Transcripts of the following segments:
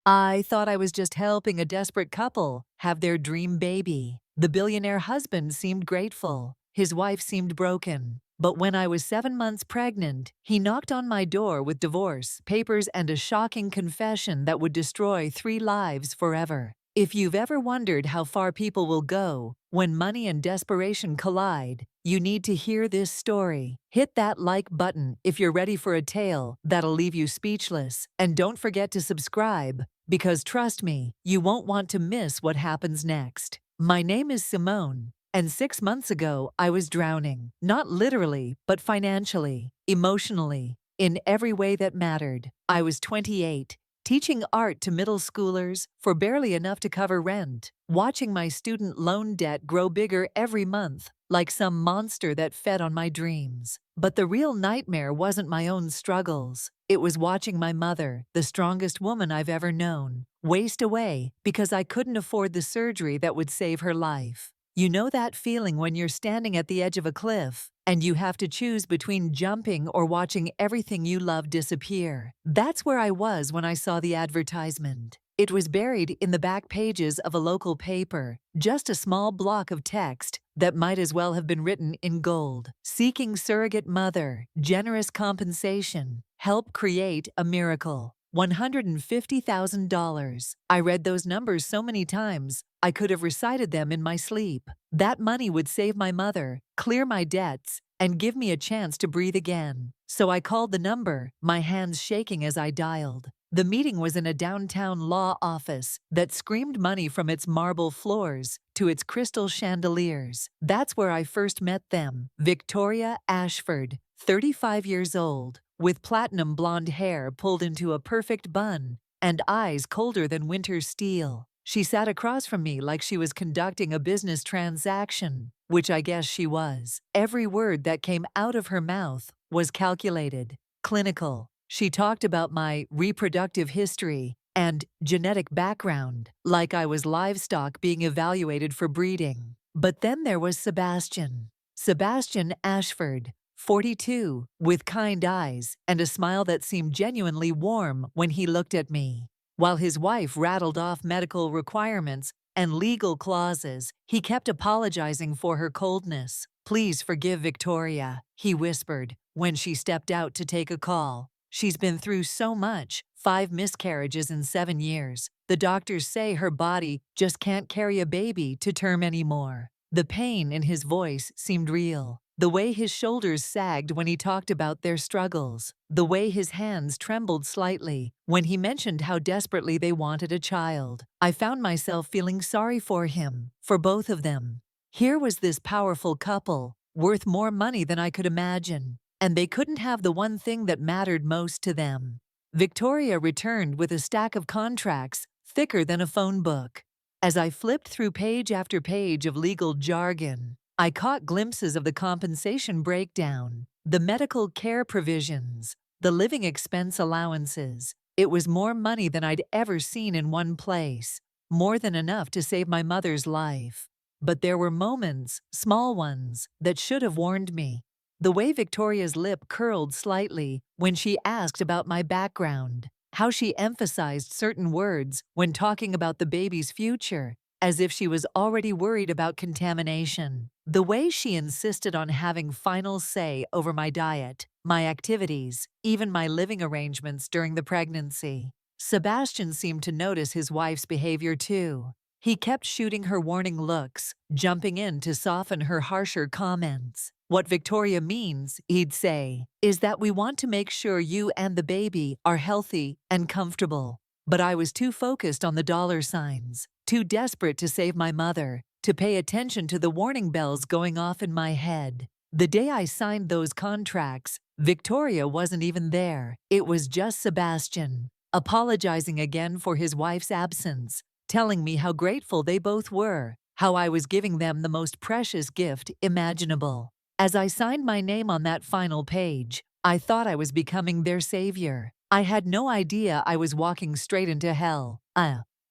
I thought I was just helping a desperate couple have their dream baby. The billionaire husband seemed grateful. His wife seemed broken. But when I was 7 months pregnant, he knocked on my door with divorce papers and a shocking confession that would destroy 3 lives forever. If you've ever wondered how far people will go when money and desperation collide, you need to hear this story. Hit that like button if you're ready for a tale that'll leave you speechless. And don't forget to subscribe, because trust me, you won't want to miss what happens next. My name is Simone, and 6 months ago I was drowning. Not literally, but financially, emotionally, in every way that mattered. I was 28, teaching art to middle schoolers for barely enough to cover rent, watching my student loan debt grow bigger every month, like some monster that fed on my dreams. But the real nightmare wasn't my own struggles. It was watching my mother, the strongest woman I've ever known, waste away because I couldn't afford the surgery that would save her life. You know that feeling when you're standing at the edge of a cliff and you have to choose between jumping or watching everything you love disappear? That's where I was when I saw the advertisement. It was buried in the back pages of a local paper, just a small block of text that might as well have been written in gold. Seeking surrogate mother, generous compensation, help create a miracle. $150,000. I read those numbers so many times, I could have recited them in my sleep. That money would save my mother, clear my debts, and give me a chance to breathe again. So I called the number, my hands shaking as I dialed. The meeting was in a downtown law office that screamed money from its marble floors to its crystal chandeliers. That's where I first met them. Victoria Ashford, 35 years old, with platinum blonde hair pulled into a perfect bun and eyes colder than winter steel. She sat across from me like she was conducting a business transaction, which I guess she was. Every word that came out of her mouth was calculated, clinical. She talked about my reproductive history and genetic background like I was livestock being evaluated for breeding. But then there was Sebastian Ashford, 42, with kind eyes and a smile that seemed genuinely warm when he looked at me. While his wife rattled off medical requirements and legal clauses, he kept apologizing for her coldness. "Please forgive Victoria," he whispered when she stepped out to take a call. "She's been through so much, 5 miscarriages in 7 years. The doctors say her body just can't carry a baby to term anymore." The pain in his voice seemed real. The way his shoulders sagged when he talked about their struggles. The way his hands trembled slightly when he mentioned how desperately they wanted a child. I found myself feeling sorry for him, for both of them. Here was this powerful couple, worth more money than I could imagine, and they couldn't have the one thing that mattered most to them. Victoria returned with a stack of contracts thicker than a phone book. As I flipped through page after page of legal jargon, I caught glimpses of the compensation breakdown, the medical care provisions, the living expense allowances. It was more money than I'd ever seen in one place, more than enough to save my mother's life. But there were moments, small ones, that should have warned me. The way Victoria's lip curled slightly when she asked about my background, how she emphasized certain words when talking about the baby's future, as if she was already worried about contamination. The way she insisted on having final say over my diet, my activities, even my living arrangements during the pregnancy. Sebastian seemed to notice his wife's behavior too. He kept shooting her warning looks, jumping in to soften her harsher comments. "What Victoria means," he'd say, "is that we want to make sure you and the baby are healthy and comfortable." But I was too focused on the dollar signs, too desperate to save my mother, to pay attention to the warning bells going off in my head. The day I signed those contracts, Victoria wasn't even there. It was just Sebastian, apologizing again for his wife's absence, telling me how grateful they both were, how I was giving them the most precious gift imaginable. As I signed my name on that final page, I thought I was becoming their savior. I had no idea I was walking straight into hell.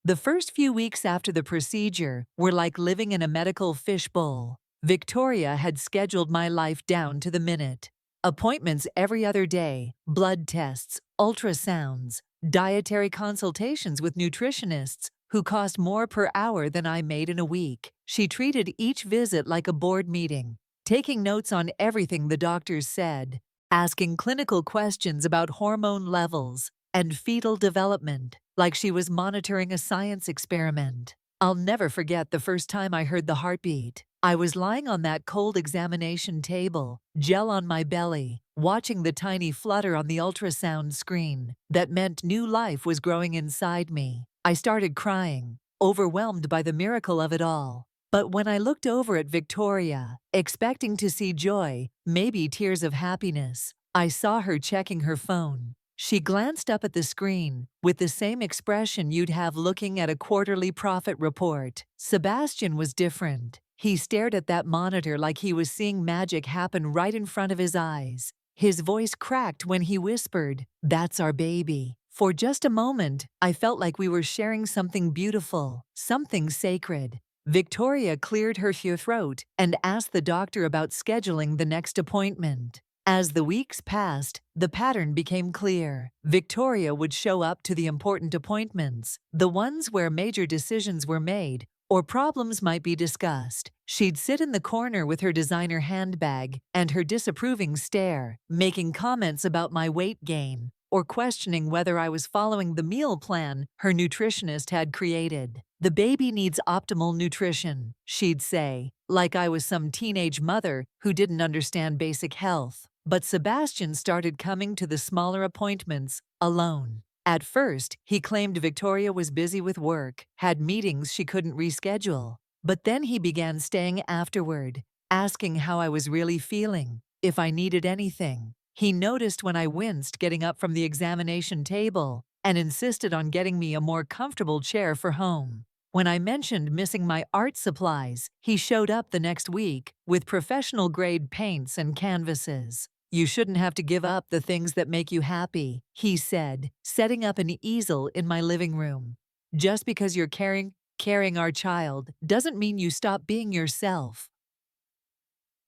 The first few weeks after the procedure were like living in a medical fishbowl. Victoria had scheduled my life down to the minute. Appointments every other day, blood tests, ultrasounds, dietary consultations with nutritionists who cost more per hour than I made in a week. She treated each visit like a board meeting, taking notes on everything the doctors said, asking clinical questions about hormone levels and fetal development, like she was monitoring a science experiment. I'll never forget the first time I heard the heartbeat. I was lying on that cold examination table, gel on my belly, watching the tiny flutter on the ultrasound screen. That meant new life was growing inside me. I started crying, overwhelmed by the miracle of it all. But when I looked over at Victoria, expecting to see joy, maybe tears of happiness, I saw her checking her phone. She glanced up at the screen with the same expression you'd have looking at a quarterly profit report. Sebastian was different. He stared at that monitor like he was seeing magic happen right in front of his eyes. His voice cracked when he whispered, "That's our baby." For just a moment, I felt like we were sharing something beautiful, something sacred. Victoria cleared her throat and asked the doctor about scheduling the next appointment. As the weeks passed, the pattern became clear. Victoria would show up to the important appointments, the ones where major decisions were made or problems might be discussed. She'd sit in the corner with her designer handbag and her disapproving stare, making comments about my weight gain or questioning whether I was following the meal plan her nutritionist had created. "The baby needs optimal nutrition," she'd say, like I was some teenage mother who didn't understand basic health. But Sebastian started coming to the smaller appointments alone. At first, he claimed Victoria was busy with work, had meetings she couldn't reschedule. But then he began staying afterward, asking how I was really feeling, if I needed anything. He noticed when I winced getting up from the examination table and insisted on getting me a more comfortable chair for home. When I mentioned missing my art supplies, he showed up the next week with professional-grade paints and canvases. "You shouldn't have to give up the things that make you happy," he said, setting up an easel in my living room. "Just because you're carrying our child doesn't mean you stop being yourself."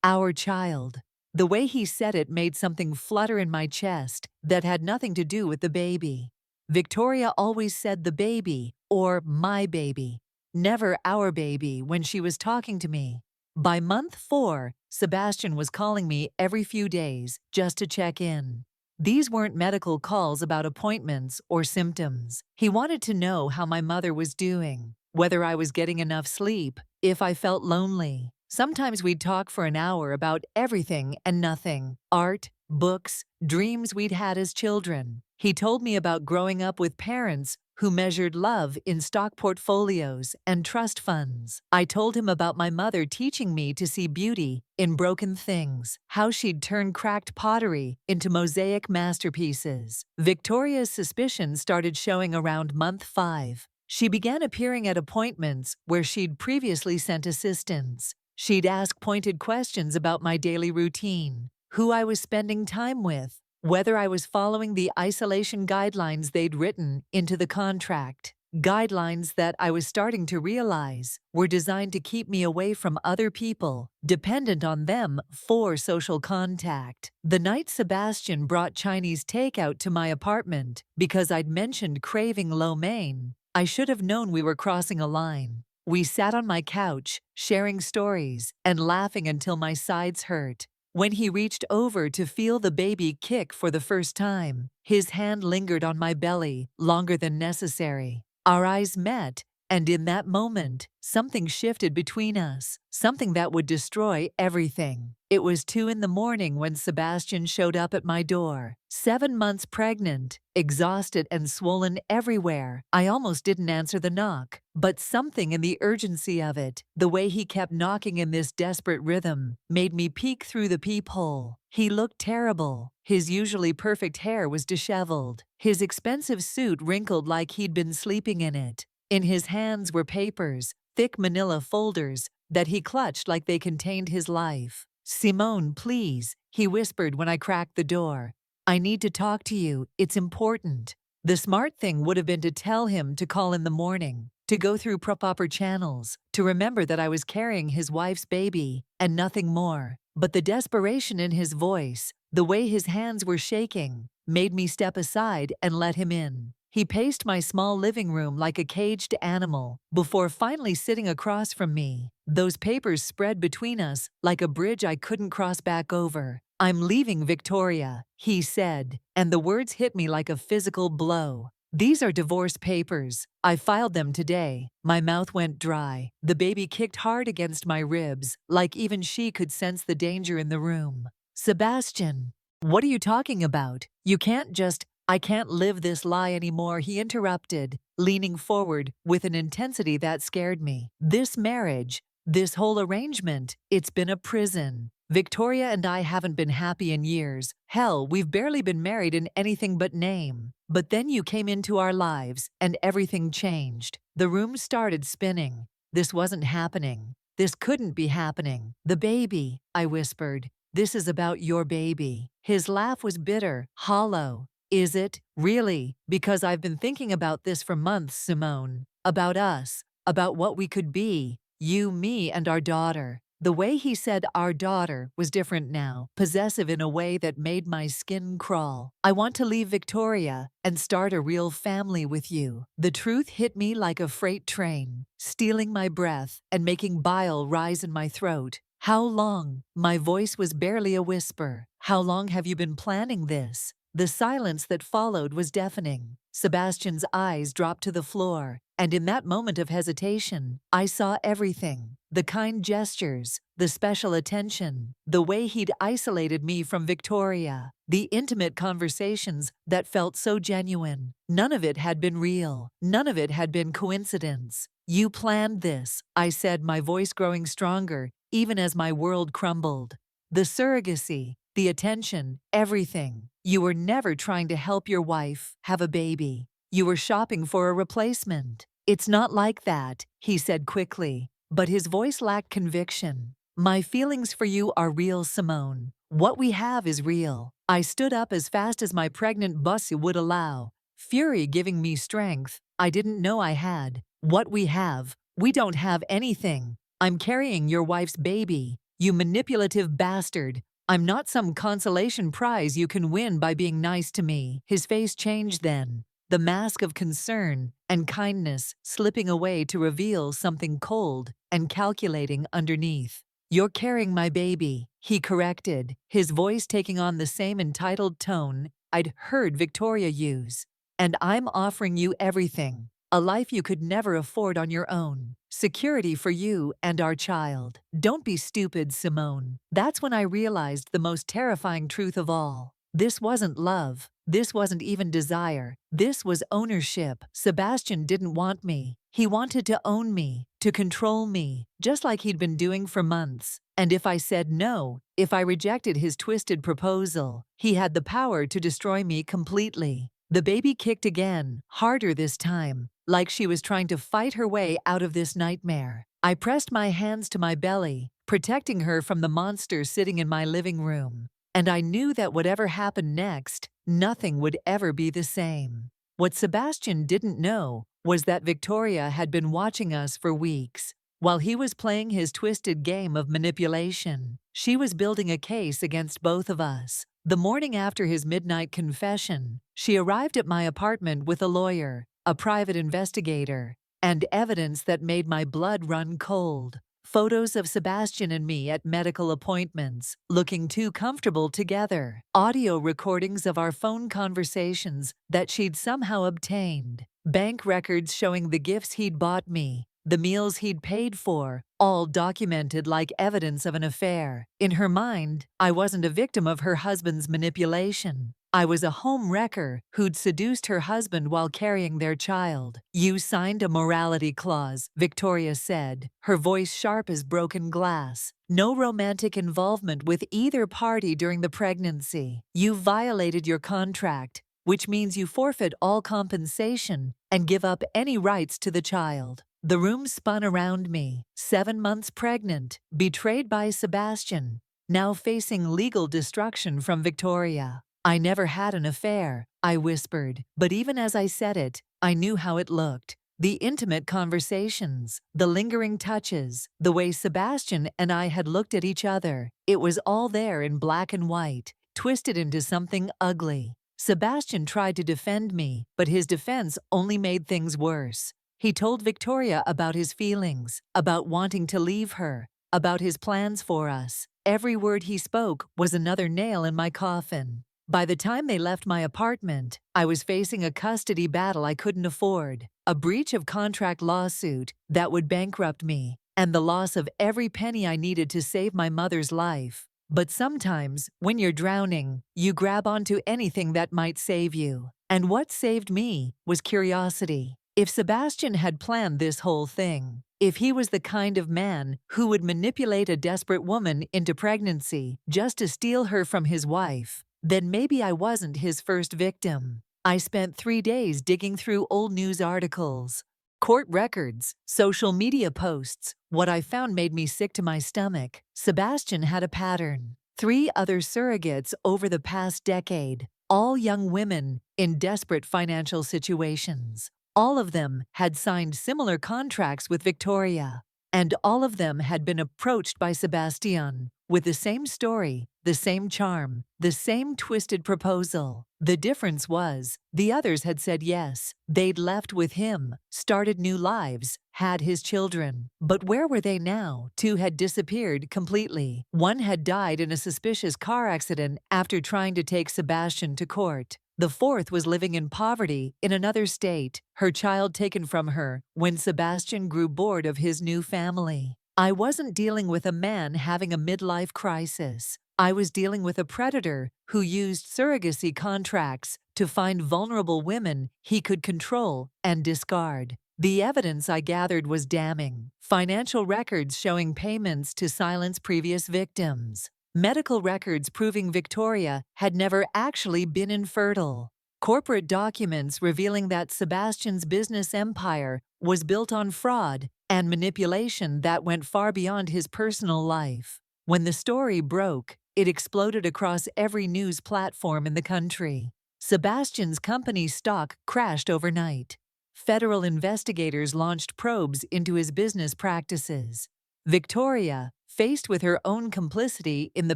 Our child. The way he said it made something flutter in my chest that had nothing to do with the baby. Victoria always said the baby or my baby, never our baby when she was talking to me. By month 4, Sebastian was calling me every few days just to check in. These weren't medical calls about appointments or symptoms. He wanted to know how my mother was doing, whether I was getting enough sleep, if I felt lonely. Sometimes we'd talk for an hour about everything and nothing: art, books, dreams we'd had as children. He told me about growing up with parents who measured love in stock portfolios and trust funds. I told him about my mother teaching me to see beauty in broken things, how she'd turn cracked pottery into mosaic masterpieces. Victoria's suspicions started showing around month 5. She began appearing at appointments where she'd previously sent assistants. She'd ask pointed questions about my daily routine, who I was spending time with, whether I was following the isolation guidelines they'd written into the contract. Guidelines that I was starting to realize were designed to keep me away from other people, dependent on them for social contact. The night Sebastian brought Chinese takeout to my apartment because I'd mentioned craving lo mein, I should have known we were crossing a line. We sat on my couch, sharing stories and laughing until my sides hurt. When he reached over to feel the baby kick for the first time, his hand lingered on my belly longer than necessary. Our eyes met, and in that moment, something shifted between us, something that would destroy everything. It was 2 in the morning when Sebastian showed up at my door. 7 months pregnant, exhausted and swollen everywhere. I almost didn't answer the knock, but something in the urgency of it, the way he kept knocking in this desperate rhythm, made me peek through the peephole. He looked terrible. His usually perfect hair was disheveled, his expensive suit wrinkled like he'd been sleeping in it. In his hands were papers, thick manila folders, that he clutched like they contained his life. "Simone, please," he whispered when I cracked the door. "I need to talk to you, it's important." The smart thing would have been to tell him to call in the morning, to go through proper channels, to remember that I was carrying his wife's baby, and nothing more. But the desperation in his voice, the way his hands were shaking, made me step aside and let him in. He paced my small living room like a caged animal before finally sitting across from me. Those papers spread between us like a bridge I couldn't cross back over. "I'm leaving Victoria," he said, and the words hit me like a physical blow. "These are divorce papers. I filed them today." My mouth went dry. The baby kicked hard against my ribs, like even she could sense the danger in the room. "Sebastian, what are you talking about? You can't just— I can't live this lie anymore," he interrupted, leaning forward with an intensity that scared me. "This marriage, this whole arrangement, it's been a prison. Victoria and I haven't been happy in years. Hell, we've barely been married in anything but name. But then you came into our lives, and everything changed." The room started spinning. This wasn't happening. This couldn't be happening. "The baby," I whispered. "This is about your baby." His laugh was bitter, hollow. "Is it? Really? Because I've been thinking about this for months, Simone. About us. About what we could be. You, me, and our daughter." The way he said "our daughter" was different now, possessive in a way that made my skin crawl. "I want to leave Victoria and start a real family with you." The truth hit me like a freight train, stealing my breath and making bile rise in my throat. "How long?" My voice was barely a whisper. "How long have you been planning this?" The silence that followed was deafening. Sebastian's eyes dropped to the floor, and in that moment of hesitation, I saw everything. The kind gestures, the special attention, the way he'd isolated me from Victoria, the intimate conversations that felt so genuine. None of it had been real. None of it had been coincidence. "You planned this," I said, my voice growing stronger, even as my world crumbled. "The surrogacy, the attention, everything. You were never trying to help your wife have a baby. You were shopping for a replacement." "It's not like that," he said quickly, but his voice lacked conviction. "My feelings for you are real, Simone. What we have is real." I stood up as fast as my pregnant body would allow, fury giving me strength I didn't know I had. "What we have? We don't have anything. I'm carrying your wife's baby, you manipulative bastard. I'm not some consolation prize you can win by being nice to me." His face changed then, the mask of concern and kindness slipping away to reveal something cold and calculating underneath. "You're carrying my baby," he corrected, his voice taking on the same entitled tone I'd heard Victoria use. "And I'm offering you everything. A life you could never afford on your own. Security for you and our child." "Don't be stupid, Simone." That's when I realized the most terrifying truth of all. This wasn't love. This wasn't even desire. This was ownership. Sebastian didn't want me. He wanted to own me, to control me, just like he'd been doing for months. And if I said no, if I rejected his twisted proposal, he had the power to destroy me completely. The baby kicked again, harder this time, like she was trying to fight her way out of this nightmare. I pressed my hands to my belly, protecting her from the monster sitting in my living room. And I knew that whatever happened next, nothing would ever be the same. What Sebastian didn't know was that Victoria had been watching us for weeks. While he was playing his twisted game of manipulation, she was building a case against both of us. The morning after his midnight confession, she arrived at my apartment with a lawyer, a private investigator, and evidence that made my blood run cold. Photos of Sebastian and me at medical appointments, looking too comfortable together. Audio recordings of our phone conversations that she'd somehow obtained. Bank records showing the gifts he'd bought me, the meals he'd paid for, all documented like evidence of an affair. In her mind, I wasn't a victim of her husband's manipulation. I was a home wrecker who'd seduced her husband while carrying their child. "You signed a morality clause," Victoria said, her voice sharp as broken glass. "No romantic involvement with either party during the pregnancy. You violated your contract, which means you forfeit all compensation and give up any rights to the child." The room spun around me, 7 months pregnant, betrayed by Sebastian, now facing legal destruction from Victoria. "I never had an affair," I whispered, but even as I said it, I knew how it looked. The intimate conversations, the lingering touches, the way Sebastian and I had looked at each other, it was all there in black and white, twisted into something ugly. Sebastian tried to defend me, but his defense only made things worse. He told Victoria about his feelings, about wanting to leave her, about his plans for us. Every word he spoke was another nail in my coffin. By the time they left my apartment, I was facing a custody battle I couldn't afford, a breach of contract lawsuit that would bankrupt me, and the loss of every penny I needed to save my mother's life. But sometimes, when you're drowning, you grab onto anything that might save you. And what saved me was curiosity. If Sebastian had planned this whole thing, if he was the kind of man who would manipulate a desperate woman into pregnancy just to steal her from his wife, then maybe I wasn't his first victim. I spent 3 days digging through old news articles, court records, social media posts. What I found made me sick to my stomach. Sebastian had a pattern. 3 other surrogates over the past decade, all young women in desperate financial situations. All of them had signed similar contracts with Victoria, and all of them had been approached by Sebastian with the same story, the same charm, the same twisted proposal. The difference was, the others had said yes. They'd left with him, started new lives, had his children. But where were they now? 2 had disappeared completely. 1 had died in a suspicious car accident after trying to take Sebastian to court. The 4th was living in poverty in another state, her child taken from her when Sebastian grew bored of his new family. I wasn't dealing with a man having a midlife crisis. I was dealing with a predator who used surrogacy contracts to find vulnerable women he could control and discard. The evidence I gathered was damning. Financial records showing payments to silence previous victims. Medical records proving Victoria had never actually been infertile. Corporate documents revealing that Sebastian's business empire was built on fraud and manipulation that went far beyond his personal life. When the story broke, it exploded across every news platform in the country. Sebastian's company's stock crashed overnight. Federal investigators launched probes into his business practices. Victoria, faced with her own complicity in the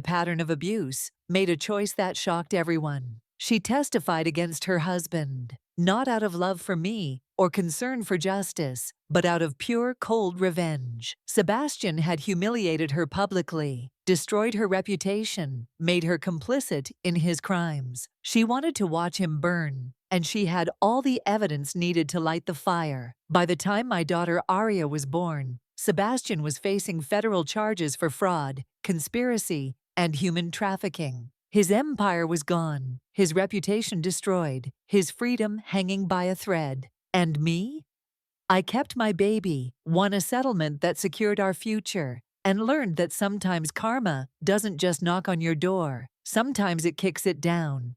pattern of abuse, made a choice that shocked everyone. She testified against her husband, not out of love for me or concern for justice, but out of pure, cold revenge. Sebastian had humiliated her publicly, destroyed her reputation, made her complicit in his crimes. She wanted to watch him burn, and she had all the evidence needed to light the fire. By the time my daughter Aria was born, Sebastian was facing federal charges for fraud, conspiracy, and human trafficking. His empire was gone, his reputation destroyed, his freedom hanging by a thread. And me? I kept my baby, won a settlement that secured our future, and learned that sometimes karma doesn't just knock on your door, sometimes it kicks it down.